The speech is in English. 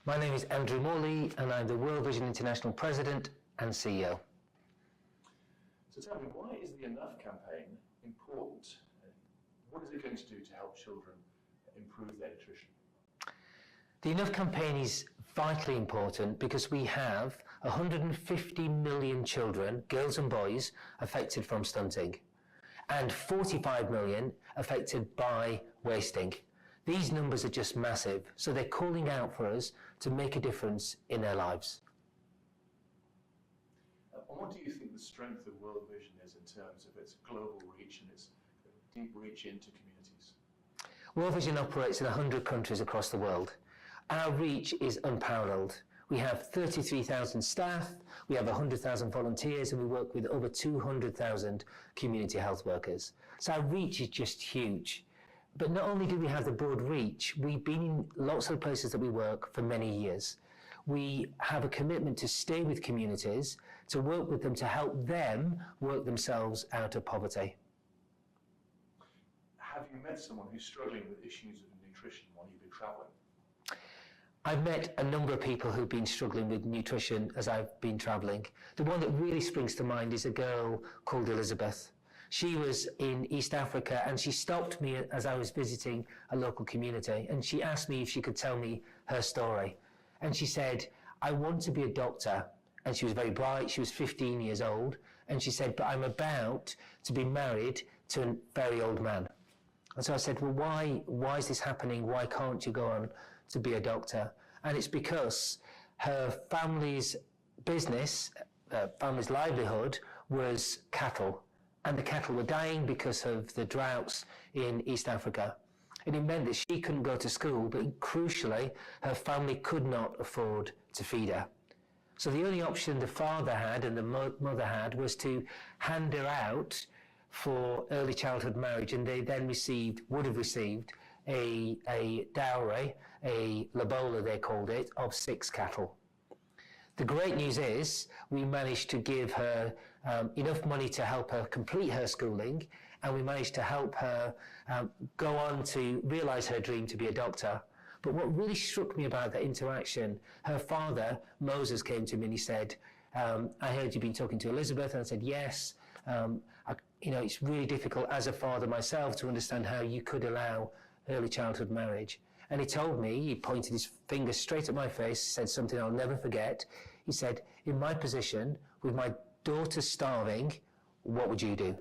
My name is Andrew Morley and I'm the World Vision International President and CEO. So tell me, why is the Enough campaign important? What is it going to do to help children improve their nutrition? The Enough campaign is vitally important because we have 150 million children, girls and boys, affected from stunting and 45 million affected by wasting. These numbers are just massive, so they're calling out for us to make a difference in their lives. And what do you think the strength of World Vision is in terms of its global reach and its deep reach into communities? World Vision operates in 100 countries across the world. Our reach is unparalleled. We have 33,000 staff, we have 100,000 volunteers, and we work with over 200,000 community health workers. So our reach is just huge. But not only do we have the broad reach, we've been in lots of places that we work for many years. We have a commitment to stay with communities, to work with them, to help them work themselves out of poverty. Have you met someone who's struggling with issues of nutrition while you've been travelling? I've met a number of people who've been struggling with nutrition as I've been travelling. The one that really springs to mind is a girl called Elizabeth. She was in East Africa and she stopped me as I was visiting a local community, and she asked me if she could tell me her story. And she said, "I want to be a doctor." And she was very bright, she was 15 years old, and she said, "But I'm about to be married to a very old man." And so I said, "Well, why is this happening? Why can't you go on to be a doctor?" And it's because her family's business, family's livelihood was cattle. And the cattle were dying because of the droughts in East Africa. And it meant that she couldn't go to school, but crucially, her family could not afford to feed her. So the only option the father had and the mother had was to hand her out for early childhood marriage, and they then would have received a dowry, a lobola they called it, of 6 cattle. The great news is we managed to give her enough money to help her complete her schooling, and we managed to help her go on to realise her dream to be a doctor. But what really struck me about that interaction, her father, Moses, came to me and he said, "I heard you've been talking to Elizabeth." And I said, "Yes. It's really difficult as a father myself to understand how you could allow early childhood marriage." And he told me, he pointed his finger straight at my face, said something I'll never forget. He said, "In my position, with my daughter starving, what would you do?"